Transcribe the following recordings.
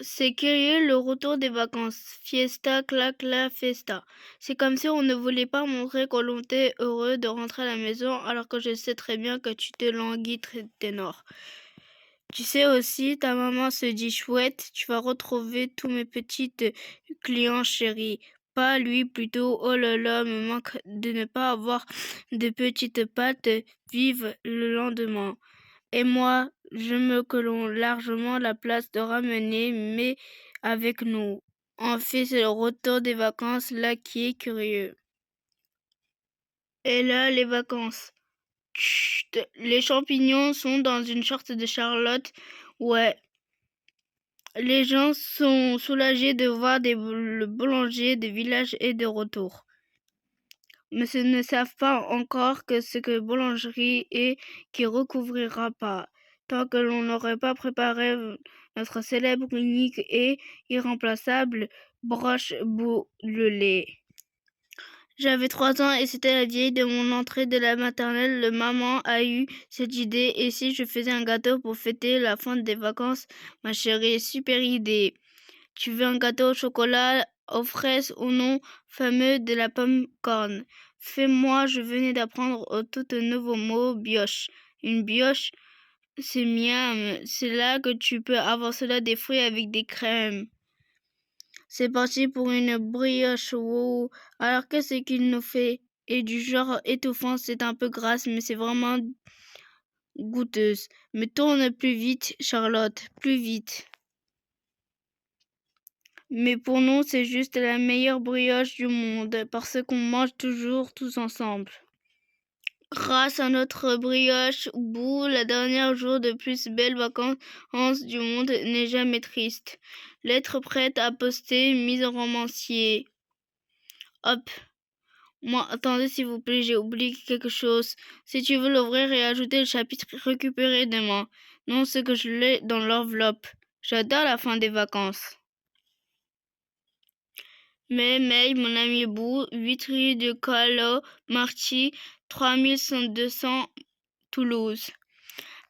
C'est curieux le retour des vacances. Fiesta, clac, la festa. C'est comme si on ne voulait pas montrer qu'on était heureux de rentrer à la maison alors que je sais très bien que tu te languis très ténor. Tu sais aussi, ta maman se dit chouette, tu vas retrouver tous mes petits clients chéris. Pas lui plutôt, oh là là, me manque de ne pas avoir de petites pattes vives le lendemain. Et moi, je me colons largement la place de ramener, mais avec nous. En fait, c'est le retour des vacances là qui est curieux. Et là, les vacances. Chut, les champignons sont dans une sorte de Charlotte. Ouais, les gens sont soulagés de voir le boulanger des villages est de retour. Mais ils ne savent pas encore que ce que boulangerie est qui recouvrira pas, tant que l'on n'aurait pas préparé notre célèbre, unique et irremplaçable broche bout le lait. J'avais 3 ans et c'était la vieille de mon entrée de la maternelle. Le maman a eu cette idée et si je faisais un gâteau pour fêter la fin des vacances, ma chérie, super idée. Tu veux un gâteau au chocolat, aux fraises ou non fameux de la pomme corne. Fais-moi, je venais d'apprendre au tout nouveau mot brioche. Une brioche, c'est miam. C'est là que tu peux avoir cela des fruits avec des crèmes. C'est parti pour une brioche, wow. Alors qu'est-ce qu'il nous fait? Et du genre étouffant, c'est un peu grasse, mais c'est vraiment goûteuse. Mais tourne plus vite, Charlotte, plus vite. Mais pour nous, c'est juste la meilleure brioche du monde, parce qu'on mange toujours tous ensemble. Grâce à notre brioche, bout, la dernière jour de plus belles vacances du monde n'est jamais triste. Lettre prête à poster, mise en romancier. Hop. Moi, attendez s'il vous plaît, j'ai oublié quelque chose. Si tu veux l'ouvrir et ajouter le chapitre récupéré demain. Non, c'est que je l'ai dans l'enveloppe. J'adore la fin des vacances. Mais mon ami Bou, 8 rue de Calo, Marty, 3200, Toulouse.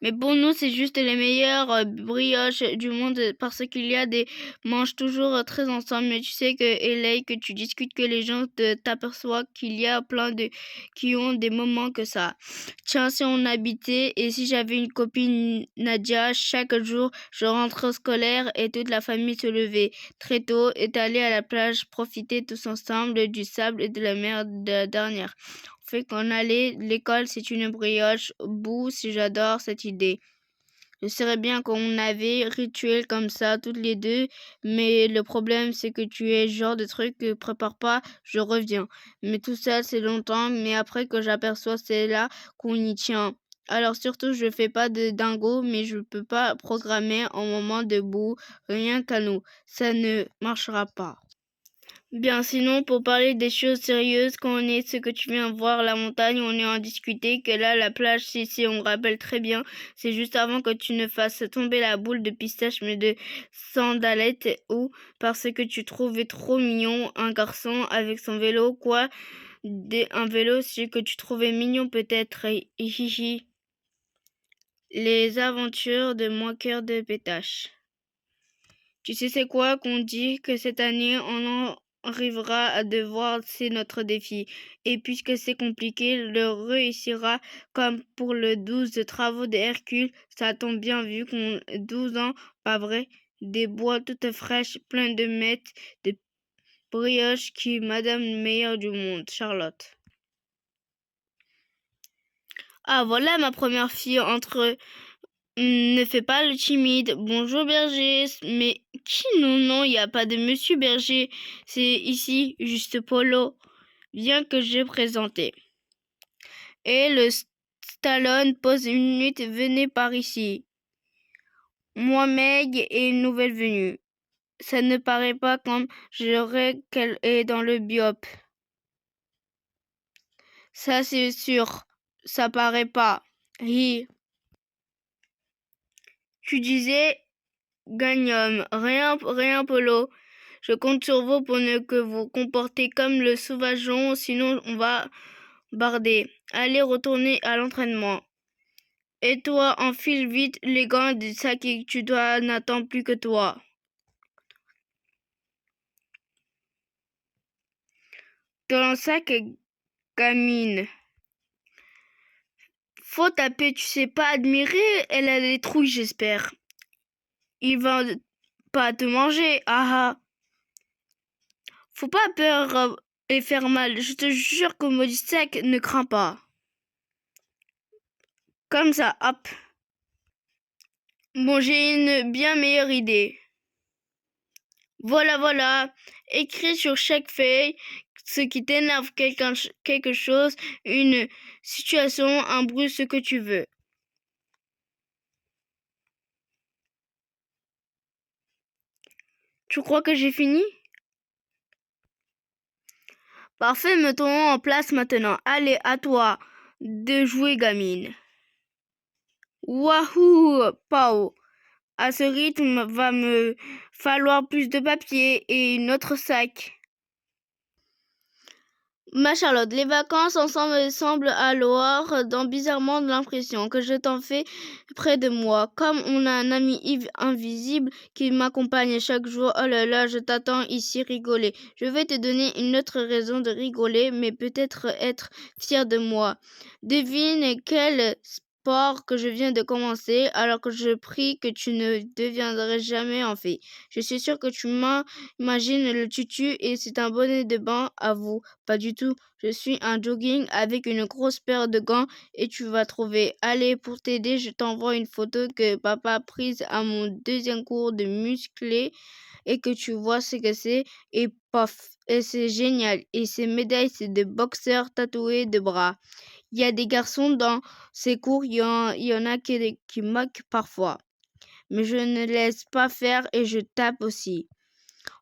Mais pour nous, c'est juste les meilleures brioches du monde parce qu'il y a des mange toujours très ensemble. Mais tu sais que LA, que tu discutes, que les gens t'aperçoivent qu'il y a plein de qui ont des moments que ça. Tiens, si on habitait et si j'avais une copine Nadia, chaque jour, je rentre au scolaire et toute la famille se levait très tôt, est allée à la plage, profiter tous ensemble du sable et de la mer de la dernière. Fait qu'on allait, l'école c'est une brioche, bout si j'adore cette idée. Je serais bien qu'on avait rituel comme ça toutes les deux, mais le problème c'est que tu es genre de truc que prépare pas, je reviens. Mais tout seul c'est longtemps, mais après que j'aperçois c'est là qu'on y tient. Alors surtout je fais pas de dingo, mais je peux pas programmer en moment debout, rien qu'à nous. Ça ne marchera pas. Bien, sinon, pour parler des choses sérieuses, quand on est ce que tu viens voir, la montagne, on est en discuter, que là, la plage, si on rappelle très bien, c'est juste avant que tu ne fasses tomber la boule de pistache, mais de sandalette, ou parce que tu trouvais trop mignon un garçon avec son vélo, quoi, un vélo, c'est que tu trouvais mignon peut-être, hihihi. Les aventures de mon cœur de pétache. Tu sais c'est quoi qu'on dit que cette année on arrivera à devoir, c'est notre défi. Et puisque c'est compliqué, le réussira comme pour le 12 de travaux de Hercule. Ça tombe bien vu qu'on 12 ans, pas vrai? Des bois toutes fraîches, plein de miettes, de brioches qui madame meilleure du monde, Charlotte. Ah voilà ma première fille entre ne fais pas le timide. Bonjour berger. Mais qui non, non, il n'y a pas de monsieur berger. C'est ici, juste Polo. Bien que j'ai présenté. Et le Stallone pose une minute, venez par ici. Moi, Meg est une nouvelle venue. Ça ne paraît pas comme j'aurais qu'elle est dans le biop. Ça, c'est sûr. Ça paraît pas. Hi. Tu disais Gagnum, rien, Polo. Je compte sur vous pour ne que vous comporter comme le sauvageon, sinon on va barder. Allez, retournez à l'entraînement. Et toi, enfile vite les gants de Saki, tu dois n'attends plus que toi. ton sac, gamine. Faut taper, tu sais pas admirer, elle a des trouilles, j'espère. Il va pas te manger, ah ah. Faut pas peur et faire mal, je te jure que maudit sac ne craint pas. Comme ça, hop. Bon, j'ai une bien meilleure idée. Voilà. Écris sur chaque feuille ce qui t'énerve, quelque chose, une situation, un bruit, ce que tu veux. Tu crois que j'ai fini? Parfait, mettons en place maintenant. Allez, à toi de jouer, gamine. Wahou, Pao. À ce rythme, va me falloir plus de papier et notre sac. Ma Charlotte, les vacances ensemble semblent alors dans bizarrement de l'impression que je t'en fais près de moi. Comme on a un ami invisible qui m'accompagne chaque jour, oh là là, je t'attends ici rigoler. Je vais te donner une autre raison de rigoler, mais peut-être être fier de moi. Devine quel sport que je viens de commencer, alors que je prie que tu ne deviendrais jamais en fait. Je suis sûre que tu m'imagines le tutu et c'est un bonnet de bain à vous. Pas du tout. Je suis un jogging avec une grosse paire de gants et tu vas trouver. Allez, pour t'aider, je t'envoie une photo que papa a prise à mon deuxième cours de musclé et que tu vois ce que c'est. Et paf, et c'est génial. Et ces médailles, c'est des boxeurs tatoués de bras. Il y a des garçons dans ces cours, il y en a qui moquent parfois. Mais je ne laisse pas faire et je tape aussi.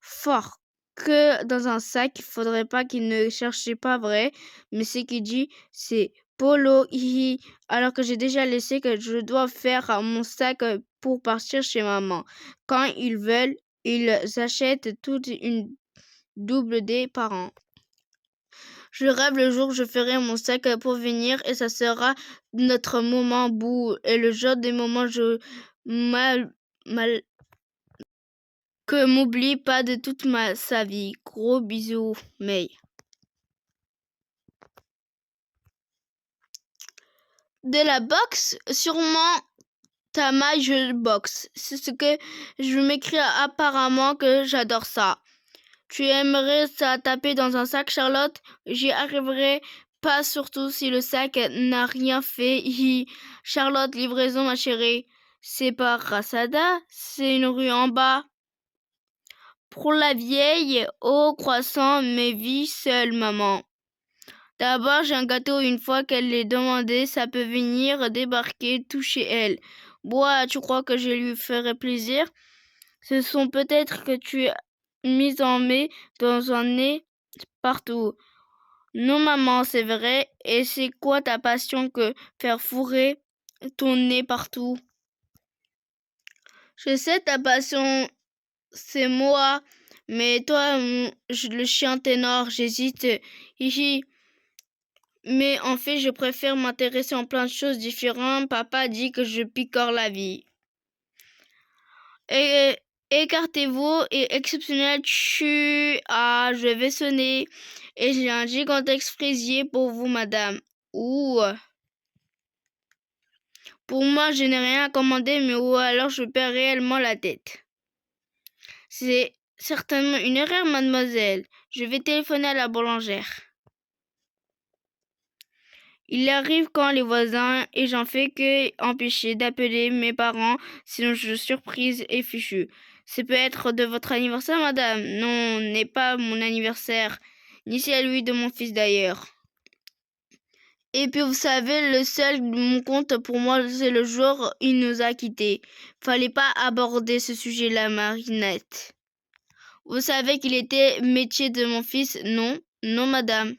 Fort. Que dans un sac, il faudrait pas qu'il ne cherche pas vrai, mais ce qu'il dit, c'est polo, hihi, alors que j'ai déjà laissé que je dois faire mon sac pour partir chez maman. Quand ils veulent, ils achètent toute une double des parents. Je rêve le jour où je ferai mon sac pour venir et ça sera notre moment bout et le genre des moments mal que m'oublie pas de toute sa vie. Gros bisous, May. De la boxe, sûrement ta maille, je boxe. C'est ce que je m'écris apparemment que j'adore ça. Tu aimerais ça taper dans un sac, Charlotte? J'y arriverai pas, surtout si le sac n'a rien fait. Charlotte, livraison, ma chérie. C'est pas Rasada, c'est une rue en bas. Pour la vieille, au croissant, mais vis seule, maman. D'abord, j'ai un gâteau, une fois qu'elle l'ait demandé, ça peut venir débarquer tout chez elle. Bois, tu crois que je lui ferai plaisir? Ce sont peut-être que tu es mise en mai dans un nez partout. Non, maman, c'est vrai. Et c'est quoi ta passion que faire fourrer ton nez partout? Je sais, ta passion, c'est moi. Mais toi, le chien ténor, j'hésite. Hihi. Mais en fait, je préfère m'intéresser en plein de choses différentes. Papa dit que je picore la vie. Et écartez-vous et exceptionnel, je vais sonner. Et j'ai un gigantesque fraisier pour vous, madame. Ouh. Pour moi, je n'ai rien à commander, mais ou alors je perds réellement la tête. C'est certainement une erreur, mademoiselle. Je vais téléphoner à la boulangère. Il arrive quand les voisins et j'en fais que empêcher d'appeler mes parents, sinon je suis surprise et fichue. Ça peut être de votre anniversaire, madame? Non, n'est pas mon anniversaire, ni celui de mon fils d'ailleurs. Et puis vous savez, le seul de mon compte pour moi, c'est le jour où il nous a quittés. Fallait pas aborder ce sujet-là, Marinette. Vous savez qu'il était métier de mon fils? Non, non, madame.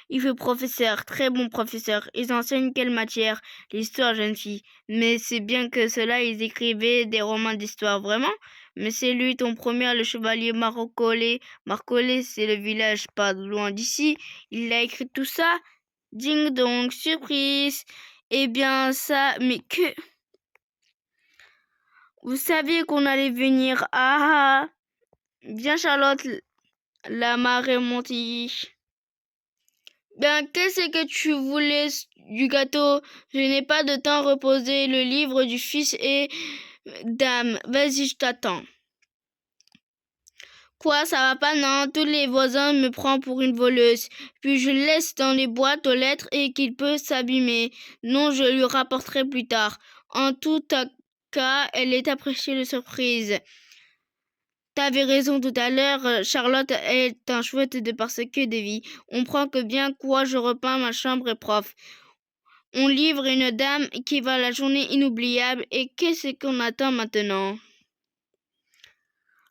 Il fait professeur, très bon professeur. Ils enseignent quelle matière? L'histoire, jeune fille. Mais c'est bien que cela, ils écrivaient des romans d'histoire, vraiment? Mais c'est lui, ton premier, le chevalier Marcolé. Marcolé, c'est le village pas loin d'ici. Il a écrit tout ça? Ding dong, surprise. Eh bien, ça, mais que... Vous saviez qu'on allait venir. Ah ah. Viens, Charlotte, la marée monte. Ben, qu'est-ce que tu voulais du gâteau? Je n'ai pas de temps à reposer. Le livre du fils et dame. Vas-y, je t'attends. Quoi, ça va pas? Non, tous les voisins me prennent pour une voleuse. Puis je le laisse dans les boîtes aux lettres et qu'il peut s'abîmer. Non, je lui rapporterai plus tard. En tout cas, elle est appréciée de surprise. T'avais raison tout à l'heure, Charlotte est un chouette de parce que de vie. On prend que bien quoi je repeins ma chambre et prof. On livre une dame qui va la journée inoubliable et qu'est-ce qu'on attend maintenant?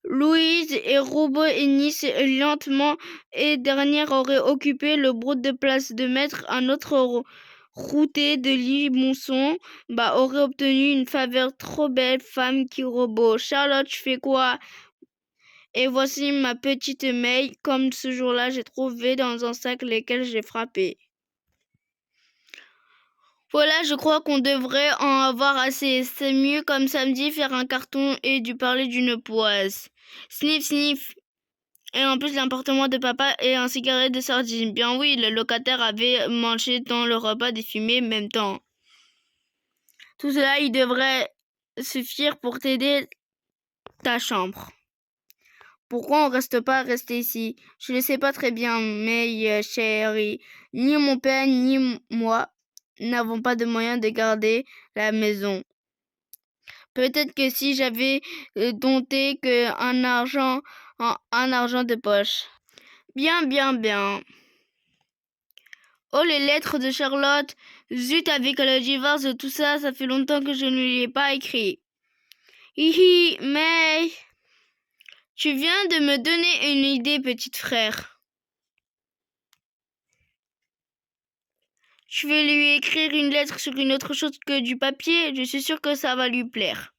Louise et Robot et Nice lentement et dernière aurait occupé le bout de place de maître. Un autre routé de Limonçon aurait obtenu une faveur trop belle femme qui robot. Charlotte, je fais quoi? Et voici ma petite mail, comme ce jour-là j'ai trouvé dans un sac lesquels j'ai frappé. Voilà, je crois qu'on devrait en avoir assez. C'est mieux comme samedi faire un carton et du parler d'une poisse. Sniff, sniff. Et en plus, l'appartement de papa et un cigarette de sardine. Bien oui, le locataire avait mangé dans le repas des fumées en même temps. Tout cela, il devrait suffire pour t'aider ta chambre. Pourquoi on reste pas resté ici? Je ne sais pas très bien, mais chérie, ni mon père ni moi n'avons pas de moyens de garder la maison. Peut-être que si j'avais dompté que un argent de poche. Bien, bien, bien. Oh, les lettres de Charlotte. Zut, avec le divorce, tout ça, ça fait longtemps que je ne lui ai pas écrit. Hihi, mais... Tu viens de me donner une idée, petit frère. Je vais lui écrire une lettre sur une autre chose que du papier. Je suis sûre que ça va lui plaire.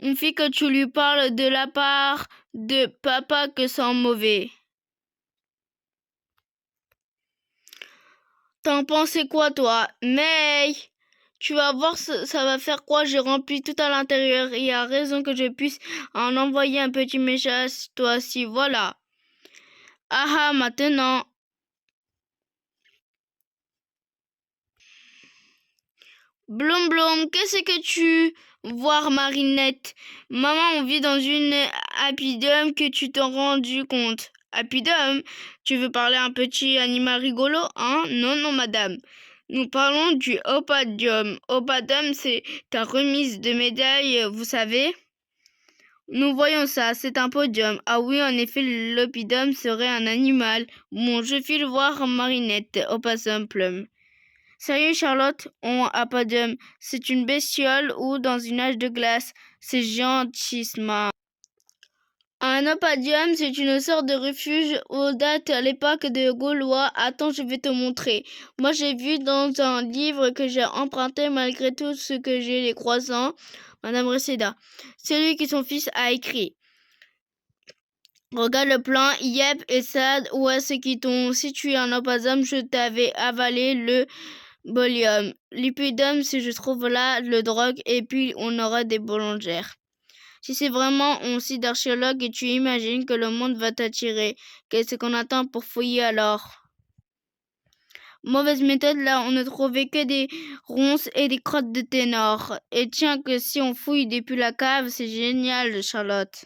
On fait que tu lui parles de la part de papa que c'est mauvais. T'en pensais quoi, toi? Mais tu vas voir, ça va faire quoi? J'ai rempli tout à l'intérieur. Il y a raison que je puisse en envoyer un petit message, toi aussi. Voilà. Ah, maintenant. Blum blum, qu'est-ce que tu vois, Marinette? Maman, on vit dans une apidum que tu t'en rendu compte. Apidum? Tu veux parler un petit animal rigolo, hein? Non, non, madame. Nous parlons du opadium. Opadium, c'est ta remise de médaille, vous savez? Nous voyons ça, c'est un podium. Ah oui, en effet, l'oppidum serait un animal. Bon, je file voir Marinette, opossum plum. Sérieux, Charlotte, on apodium, c'est une bestiole ou dans une âge de glace. C'est gentissement. Un opadium, c'est une sorte de refuge où date à l'époque des Gaulois. Attends, je vais te montrer. Moi, j'ai vu dans un livre que j'ai emprunté malgré tout ce que j'ai les croissants. Madame Reseda, celui que son fils a écrit. Regarde le plan, yep, et ça, où est-ce qu'ils t'ont situé un opadium? Je t'avais avalé le Bolium. Lipidum, si je trouve là, le drogue, et puis on aura des boulangères. Si c'est vraiment un site d'archéologue et tu imagines que le monde va t'attirer, qu'est-ce qu'on attend pour fouiller alors? Mauvaise méthode, là, on ne trouvait que des ronces et des crottes de ténor. Et tiens que si on fouille depuis la cave, c'est génial, Charlotte.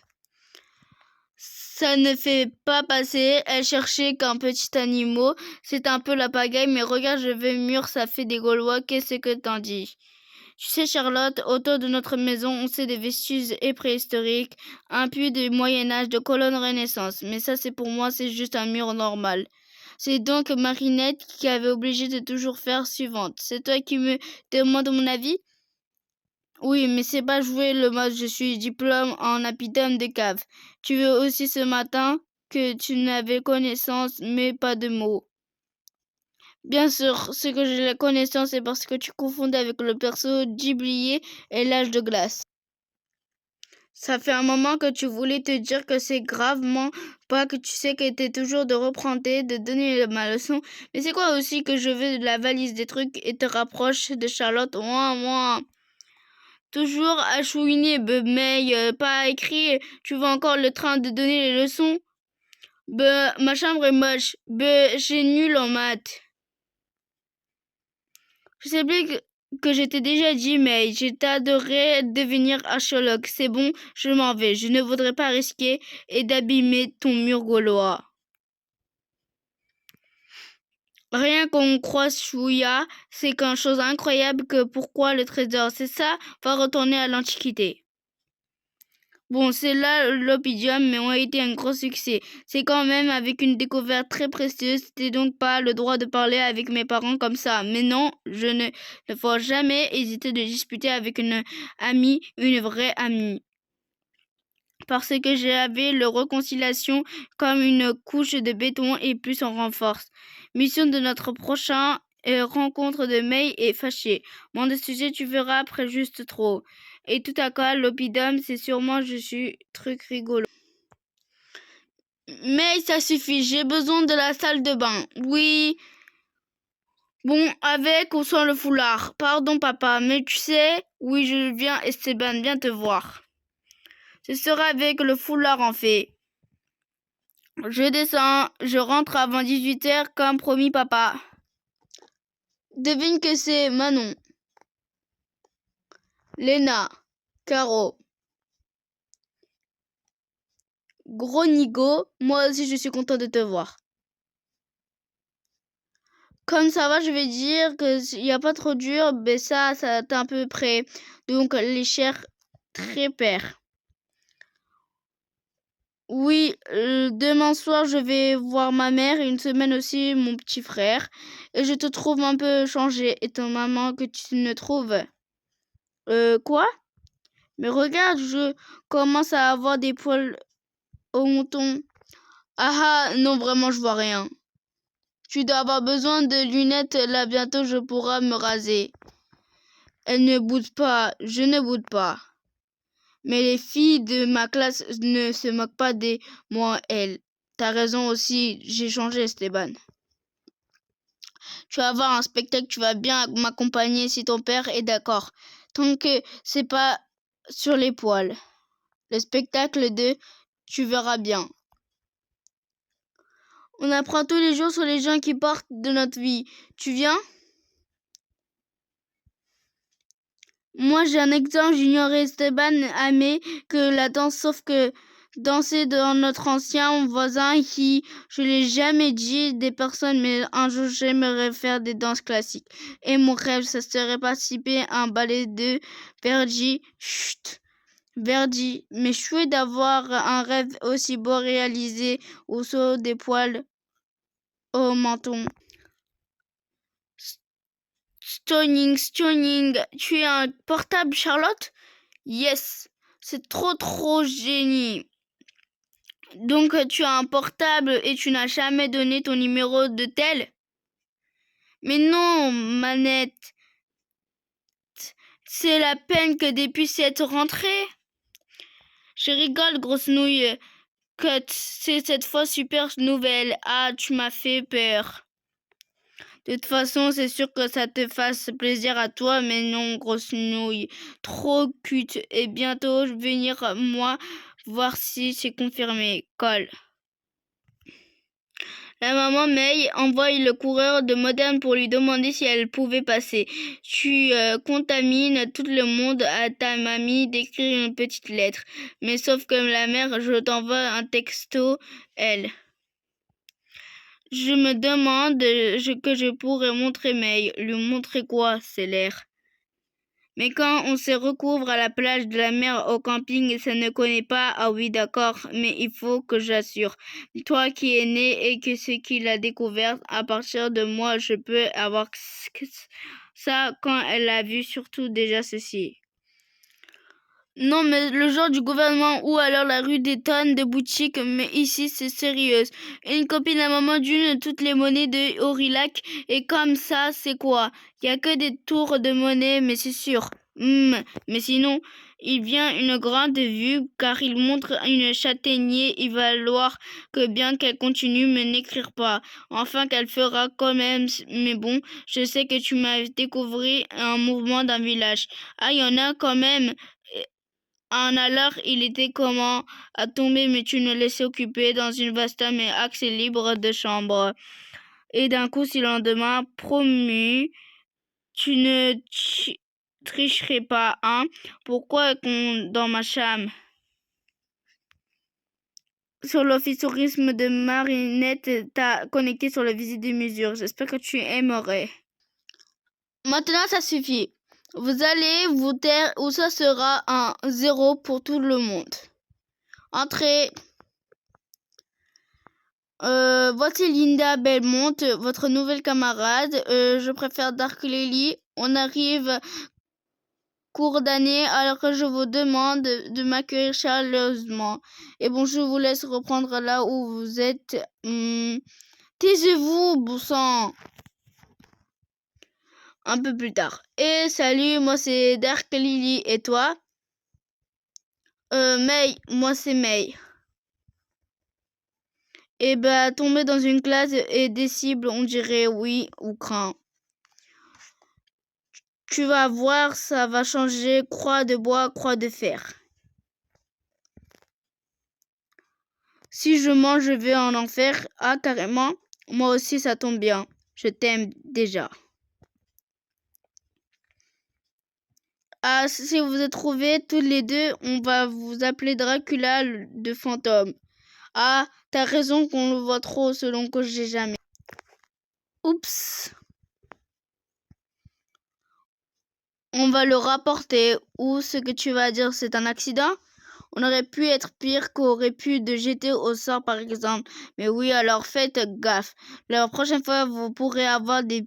Ça ne fait pas passer, elle cherchait qu'un petit animal, c'est un peu la pagaille, mais regarde, je vais mûr, ça fait des Gaulois, qu'est-ce que t'en dis? Tu sais, Charlotte, autour de notre maison, on sait des vestiges et préhistoriques, un peu de Moyen-Âge, de colonne Renaissance, mais ça, c'est pour moi, c'est juste un mur normal. C'est donc Marinette qui avait obligé de toujours faire suivante. C'est toi qui me demandes mon avis? Oui, mais c'est pas jouer le mode je suis diplôme en apidum de cave. Tu veux aussi ce matin que tu n'avais connaissance, mais pas de mots. Bien sûr, ce que j'ai la connaissance, c'est parce que tu confondais avec le perso d'Iblier et l'âge de glace. Ça fait un moment que tu voulais te dire que c'est gravement pas que tu sais que t'es toujours de reprendre, de donner ma leçon. Mais c'est quoi aussi que je veux de la valise des trucs et te rapproche de Charlotte? Moi. Toujours à chouiner, mais pas écrit. Tu veux encore le train de donner les leçons? Ma chambre est moche. J'ai nul en maths. Je sais plus que je t'ai déjà dit, mais j'ai t'adorerais devenir archéologue. C'est bon, je m'en vais. Je ne voudrais pas risquer et d'abîmer ton mur gaulois. Rien qu'on croise Chouïa, c'est qu'une chose incroyable que pourquoi le trésor, c'est ça, va retourner à l'Antiquité. Bon, c'est là l'opidium, mais ont été un gros succès. C'est quand même avec une découverte très précieuse. C'était donc pas le droit de parler avec mes parents comme ça. Mais non, je ne faut jamais hésiter de discuter avec une amie, une vraie amie. Parce que j'avais le réconciliation comme une couche de béton et plus on renforce. Mission de notre prochain rencontre de May est fâchée. Mon de sujet tu verras après juste trop. Et tout à coup, l'oppidum, c'est sûrement je suis truc rigolo. Mais ça suffit, j'ai besoin de la salle de bain. Oui. Bon, avec ou sans le foulard. Pardon papa, mais tu sais, oui je viens Esteban, viens te voir. Ce sera avec le foulard en fait. Je descends, je rentre avant 18h comme promis papa. Devine que c'est Manon, Léna, Caro, Gros Nigo, moi aussi je suis content de te voir. Comme ça va, je vais dire qu'il n'y a pas trop dur, mais ça t'es un peu près. Donc les chers très pères. Oui, demain soir je vais voir ma mère et une semaine aussi mon petit frère. Et je te trouve un peu changé. Et ton maman que tu ne trouves. Quoi? Mais regarde, je commence à avoir des poils au menton. Ah ah, non, vraiment, je vois rien. Tu dois avoir besoin de lunettes, là bientôt je pourrai me raser. Elle ne boude pas, je ne boude pas. Mais les filles de ma classe ne se moquent pas de moi, elles. T'as raison aussi, j'ai changé, Esteban. Tu vas voir un spectacle, tu vas bien m'accompagner si ton père est d'accord. Tant que c'est pas sur les poils. Le spectacle de Tu verras bien. On apprend tous les jours sur les gens qui portent de notre vie. Tu viens? Moi, j'ai un exemple. J'ignorais Esteban aimait que la danse, sauf que danser dans notre ancien voisin qui, je l'ai jamais dit des personnes, mais un jour j'aimerais faire des danses classiques. Et mon rêve, ça serait participer à un ballet de Verdi. Chut, Verdi. Mais chouette d'avoir un rêve aussi beau réalisé au saut des poils au menton. Stoning, tu es un portable, Charlotte? Yes, c'est trop génie. Donc tu as un portable et tu n'as jamais donné ton numéro de tel? Mais non, manette. C'est la peine que depuis cette rentrée. Je rigole, grosse nouille. Cut, c'est cette fois super nouvelle. Ah, tu m'as fait peur. De toute façon, c'est sûr que ça te fasse plaisir à toi, mais non, grosse nouille. Trop cute. Et bientôt, je vais venir, moi, voir si c'est confirmé. Colle. La maman May envoie le coureur de Moderne pour lui demander si elle pouvait passer. Tu contamines tout le monde à ta mamie d'écrire une petite lettre. Mais sauf que la mère, je t'envoie un texto, elle. Je me demande que je pourrais montrer May. Lui montrer quoi, c'est l'air. Mais quand on se recouvre à la plage de la mer au camping, ça ne connaît pas. Ah oui, d'accord, mais il faut que j'assure. Toi qui es né et que ce qu'il a découvert, à partir de moi, je peux avoir ça quand elle a vu surtout déjà ceci. Non, mais le genre du gouvernement ou alors la rue des tonnes de boutiques, mais ici c'est sérieuse. Une copine à maman d'une, toutes les monnaies de Aurillac, et comme ça, c'est quoi? Y a que des tours de monnaie, mais c'est sûr. Mais sinon, il vient une grande vue, car il montre une châtaignée, il va falloir que bien qu'elle continue, mais n'écrire pas. Enfin qu'elle fera quand même, mais bon, je sais que tu m'as découvert un mouvement d'un village. Ah, y en a quand même. Un alors, il était comment à tomber, mais tu ne laissais occuper dans une vaste mais accès libre de chambre. Et d'un coup, si le lendemain, promu, tu ne tricherais pas, hein? Pourquoi qu'on dans ma chambre? Sur l'office tourisme de Marinette, t'as connecté sur la visite des mesures. J'espère que tu aimerais. Maintenant, ça suffit. Vous allez vous taire ou ça sera un 0 pour tout le monde. Entrez. Voici Linda Belmont, votre nouvelle camarade. Je préfère Dark Lily. On arrive cours d'année, alors que je vous demande de m'accueillir chaleureusement. Et bon, je vous laisse reprendre là où vous êtes. Taisez-vous, bon sang. Un peu plus tard. Et salut, moi c'est Dark Lily. Et toi? May, moi c'est May. Et bah, tomber dans une classe et des cibles, on dirait oui ou craint. Tu vas voir, ça va changer. Croix de bois, croix de fer. Si je mange, je vais en enfer. Ah, carrément. Moi aussi, ça tombe bien. Je t'aime déjà. Ah, si vous êtes trouvés tous les deux, on va vous appeler Dracula de fantôme. Ah, t'as raison qu'on le voit trop selon que j'ai jamais. Oups. On va le rapporter. Ou ce que tu vas dire, c'est un accident? On aurait pu être pire, qu'aurait pu de jeter au sort par exemple. Mais oui, alors faites gaffe. La prochaine fois, vous pourrez avoir des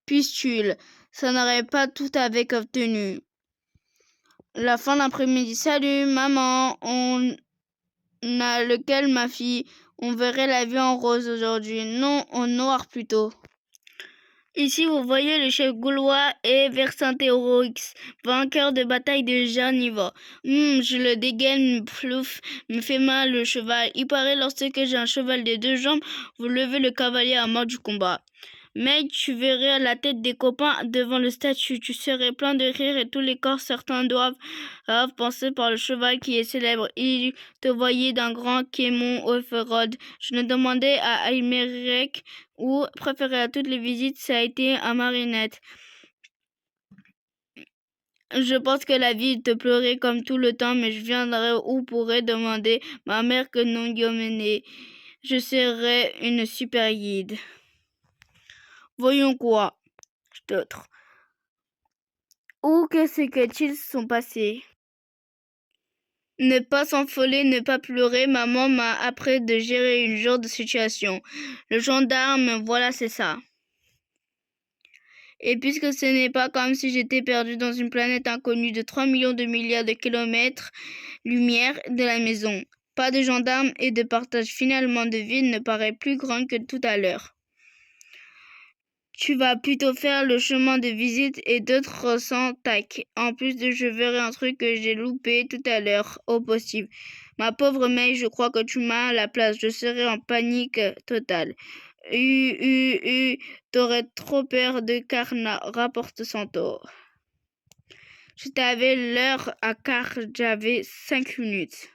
pustules. Ça n'aurait pas tout avec obtenu. La fin d'après-midi. Salut maman, on a lequel ma fille? On verrait la vie en rose aujourd'hui. Non, en noir plutôt. Ici, vous voyez le chef gaulois et Vercingétorix, vainqueur de bataille de Jarniva. Je le dégaine, plouf, me fait mal le cheval. Il paraît lorsque j'ai un cheval de 2 jambes, vous levez le cavalier à mort du combat. Mais tu verrais la tête des copains devant le statut. Tu serais plein de rire et tous les corps certains doivent penser par le cheval qui est célèbre. Il te voyait d'un grand Kémon Oferod. Je ne demandais à Aymeric ou préféré à toutes les visites, ça a été à Marinette. Je pense que la vie te pleurait comme tout le temps, mais je viendrai ou pourrais demander ma mère que non Guillaume. Je serai une super guide. Voyons quoi d'autre. Où qu'est-ce qu'ils sont passés? Ne pas s'enfoler, ne pas pleurer. Maman m'a appris de gérer une genre de situation. Le gendarme, voilà, c'est ça. Et puisque ce n'est pas comme si j'étais perdu dans une planète inconnue de 3 millions de milliards de kilomètres-lumière de la maison. Pas de gendarme et de partage finalement de ville ne paraît plus grand que tout à l'heure. Tu vas plutôt faire le chemin de visite et d'autres sans tac. En plus de je verrai un truc que j'ai loupé tout à l'heure, au possible. Ma pauvre May, je crois que tu m'as à la place. Je serai en panique totale. T'aurais trop peur de Carna, rapporte Centaure. Je t'avais l'heure à car j'avais 5 minutes.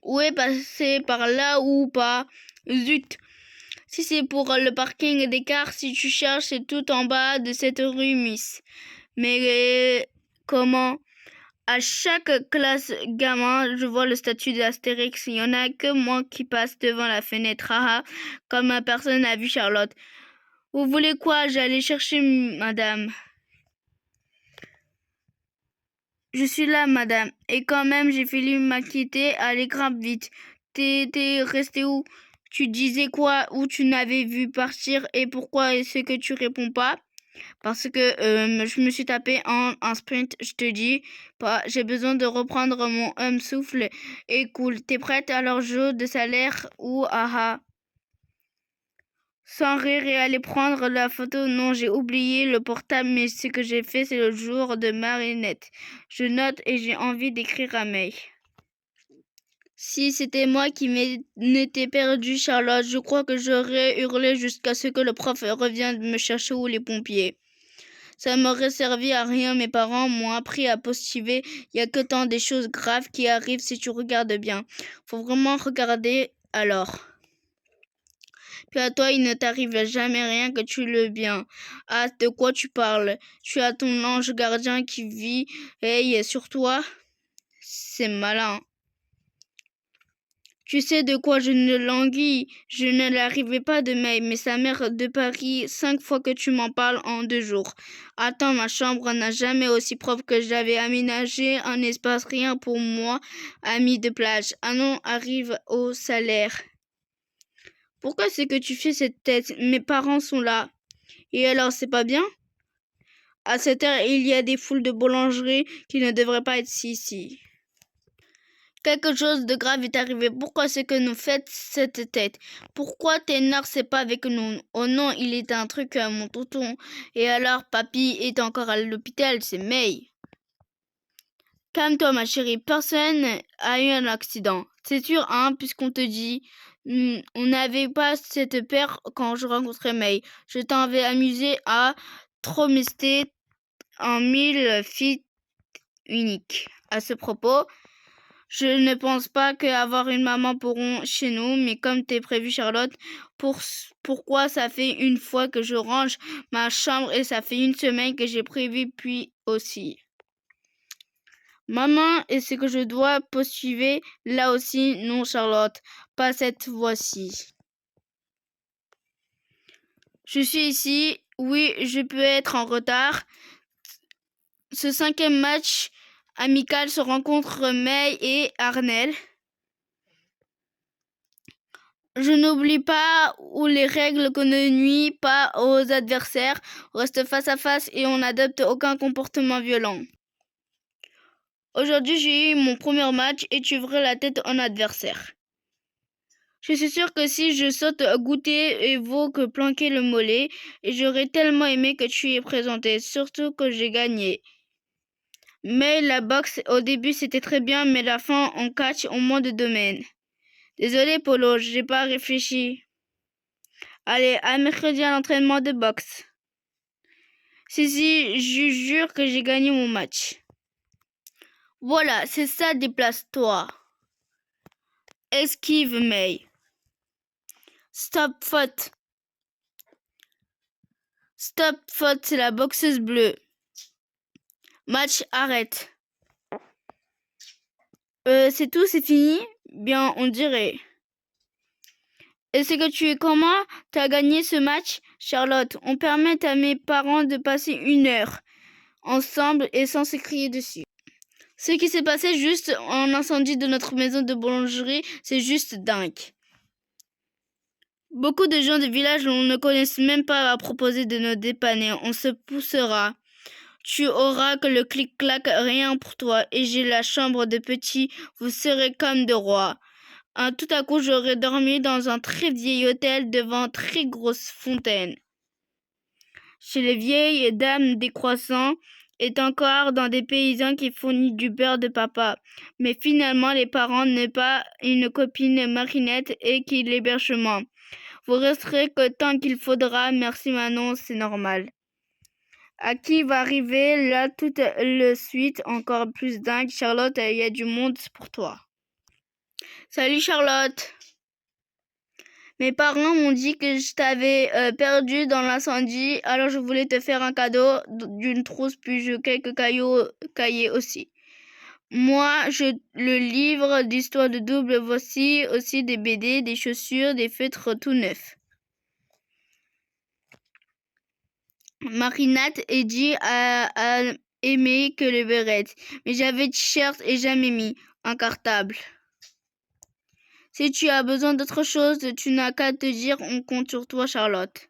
Où est passé par là ou pas? Zut! Si c'est pour le parking des cars, si tu cherches, c'est tout en bas de cette rue, Miss. Mais comment? À chaque classe gamin, je vois le statut d'Astérix. Il y en a que moi qui passe devant la fenêtre. Comme ma personne n'a vu Charlotte. Vous voulez quoi? J'allais chercher madame. Je suis là, madame. Et quand même, j'ai failli m'inquiéter. Allez, grimpe vite. T'es resté où? Tu disais quoi? Où tu n'avais vu partir? Et pourquoi est-ce que tu réponds pas? Parce que je me suis tapé en sprint, je te dis pas. J'ai besoin de reprendre mon souffle. Et cool. T'es prête à leur jeu de salaire ou Sans rire et aller prendre la photo? Non, j'ai oublié le portable, mais ce que j'ai fait, c'est le jour de Marinette. Je note et j'ai envie d'écrire à May. Si c'était moi qui m'étais perdu, Charlotte, je crois que j'aurais hurlé jusqu'à ce que le prof revienne me chercher ou les pompiers. Ça m'aurait servi à rien. Mes parents m'ont appris à positiver. Il y a que tant des choses graves qui arrivent si tu regardes bien. Faut vraiment regarder alors. Puis à toi, il ne t'arrive jamais rien que tu le bien. Ah, de quoi tu parles? Tu as ton ange gardien qui vit et sur toi. C'est malin. Tu sais de quoi je ne languis. Je ne l'arrivais pas de May, mais sa mère de Paris, 5 fois que tu m'en parles en 2 jours. Attends, ma chambre n'a jamais aussi propre que j'avais aménagé un espace rien pour moi, ami de plage. Ah non, arrive au salaire. Pourquoi c'est que tu fais cette tête? Mes parents sont là. Et alors, c'est pas bien? À cette heure, il y a des foules de boulangeries qui ne devraient pas être ici. Quelque chose de grave est arrivé. Pourquoi c'est que nous faites cette tête? Pourquoi Ténard c'est pas avec nous? Oh non, il est un truc à mon tonton. Et alors, papy est encore à l'hôpital, c'est May. Calme-toi, ma chérie. Personne a eu un accident. C'est sûr, hein, puisqu'on te dit. On n'avait pas cette peur quand je rencontrais May. Je t'avais amusé à tromester en 1000 filles uniques. À ce propos, je ne pense pas qu'avoir une maman pourront chez nous, mais comme t'es prévu, Charlotte, pourquoi ça fait une fois que je range ma chambre et ça fait une semaine que j'ai prévu puis aussi. Maman, est-ce que je dois poursuivre là aussi? Non, Charlotte, pas cette fois-ci. Je suis ici, oui, je peux être en retard. Ce 5e match amical se rencontre May et Arnel. Je n'oublie pas ou les règles qu'on ne nuit pas aux adversaires. On reste face à face et on n'adopte aucun comportement violent. Aujourd'hui, j'ai eu mon premier match et tu ouvrais la tête en adversaire. Je suis sûre que si je saute goûter et vaut que planquer le mollet, et j'aurais tellement aimé que tu y aies présenté, surtout que j'ai gagné. Mais la boxe, au début, c'était très bien, mais la fin, on catch au moins de domaines. Désolé, Polo, j'ai pas réfléchi. Allez, à mercredi à l'entraînement de boxe. Si, je jure que j'ai gagné mon match. Voilà, c'est ça, déplace-toi. Esquive, May. Stop, faute. Stop, faute, c'est la boxeuse bleue. Match, arrête. C'est tout, c'est fini? Bien, on dirait. Est-ce que tu es comment? T'as gagné ce match? Charlotte, on permet à mes parents de passer 1 heure ensemble et sans se crier dessus. Ce qui s'est passé juste en incendie de notre maison de boulangerie, c'est juste dingue. Beaucoup de gens du village ne connaissent même pas à proposer de nous dépanner. On se poussera. Tu auras que le clic-clac, rien pour toi. Et j'ai la chambre de petit. Vous serez comme de rois. Tout à coup, j'aurais dormi dans un très vieil hôtel devant très grosse fontaine. Chez les vieilles dames des croissants est encore dans des paysans qui fournissent du beurre de papa. Mais finalement, les parents n'ont pas une copine Marinette et qui l'hébergement. Vous resterez que tant qu'il faudra. Merci Manon, c'est normal. À qui va arriver là toute la suite encore plus dingue? Charlotte, il y a du monde pour toi. Salut Charlotte. Mes parents m'ont dit que je t'avais perdu dans l'incendie, alors je voulais te faire un cadeau d'une trousse puis quelques cahiers aussi. Moi, le livre d'histoire de double, voici aussi des BD, des chaussures, des feutres tout neufs. Marinette et dit a aimé que le béret, mais j'avais t-shirt et jamais mis un cartable. Si tu as besoin d'autre chose, tu n'as qu'à te dire, on compte sur toi, Charlotte.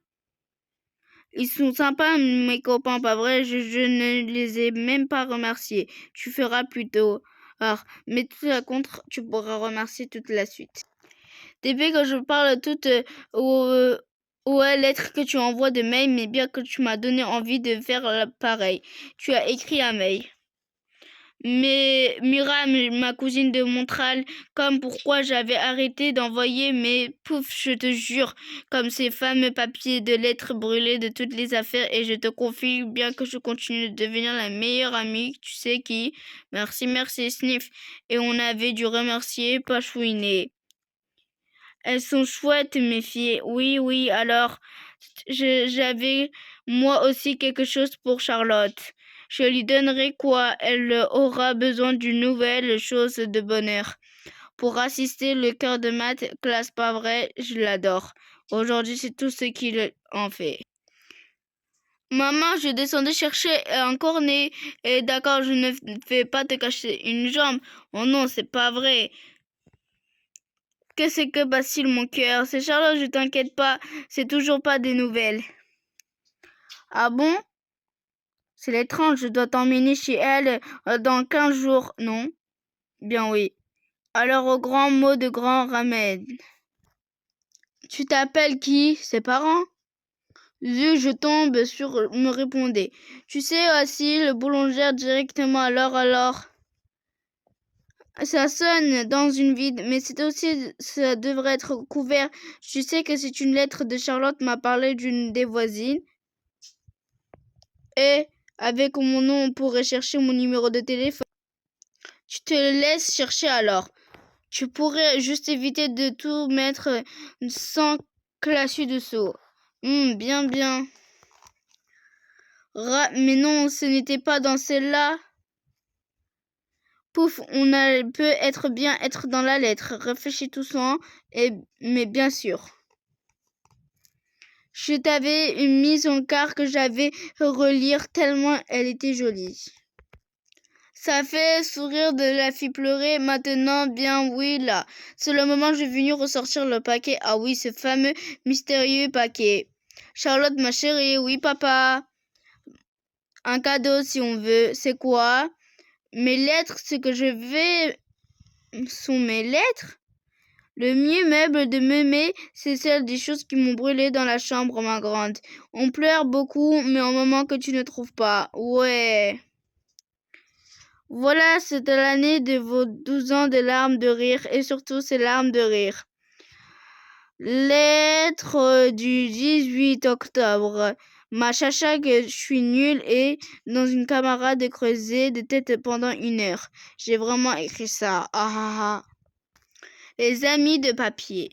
Ils sont sympas, mes copains, pas vrai? Je ne les ai même pas remerciés. Tu feras plus tard. Mais tout à contre, tu pourras remercier toute la suite. Dès que je parle toutes aux lettres que tu envoies de mail, mais bien que tu m'as donné envie de faire pareil. Tu as écrit un mail. Mais Mira, ma cousine de Montréal, comme pourquoi j'avais arrêté d'envoyer mes pouf, je te jure, comme ces fameux papiers de lettres brûlées de toutes les affaires, et je te confie bien que je continue de devenir la meilleure amie, tu sais qui. Merci, merci, Sniff. Et on avait dû remercier Pachouiné. Elles sont chouettes, mes filles. Oui, oui, alors j'avais moi aussi quelque chose pour Charlotte. Je lui donnerai quoi? Elle aura besoin d'une nouvelle chose de bonheur. Pour assister le cœur de maths, classe pas vrai, je l'adore. Aujourd'hui, c'est tout ce qu'il en fait. Maman, je descendais chercher un cornet. Et d'accord, je ne vais pas te cacher une jambe. Oh non, c'est pas vrai. Qu'est-ce que passe-t-il, mon cœur? C'est Charlotte, je t'inquiète pas, c'est toujours pas des nouvelles. Ah bon? C'est étrange, je dois t'emmener chez elle dans 15 jours, non? Bien oui. Alors au grand mot de grand remède. Tu t'appelles qui? Ses parents? Je tombe sur me répondait. Tu sais, assis, le boulangère directement alors. Ça sonne dans une vide, mais c'est aussi, ça devrait être couvert. Tu sais que c'est une lettre de Charlotte m'a parlé d'une des voisines. Et avec mon nom, on pourrait chercher mon numéro de téléphone. Tu te laisses chercher alors. Tu pourrais juste éviter de tout mettre sans classer dessous. Bien, bien. Mais non, ce n'était pas dans celle-là. Pouf, peut être bien être dans la lettre. Réfléchis tout ça, mais bien sûr. Je t'avais mise en quart que j'avais relire tellement elle était jolie. Ça fait sourire de la fille pleurer. Maintenant, bien oui, là. C'est le moment où j'ai venu ressortir le paquet. Ah oui, ce fameux mystérieux paquet. Charlotte, ma chérie, oui, papa. Un cadeau si on veut. C'est quoi? Mes lettres, ce que je vais sont mes lettres. Le mieux meuble de mémé, c'est celle des choses qui m'ont brûlé dans la chambre, ma grande. On pleure beaucoup, mais au moment que tu ne trouves pas. Ouais. Voilà, c'était l'année de vos 12 ans de larmes de rire, et surtout ces larmes de rire. Lettre du 18 octobre. Ma chacha que je suis nulle et dans une camarade de creuser des têtes pendant 1 heure. J'ai vraiment écrit ça. Ah ah ah. Les amis de papier.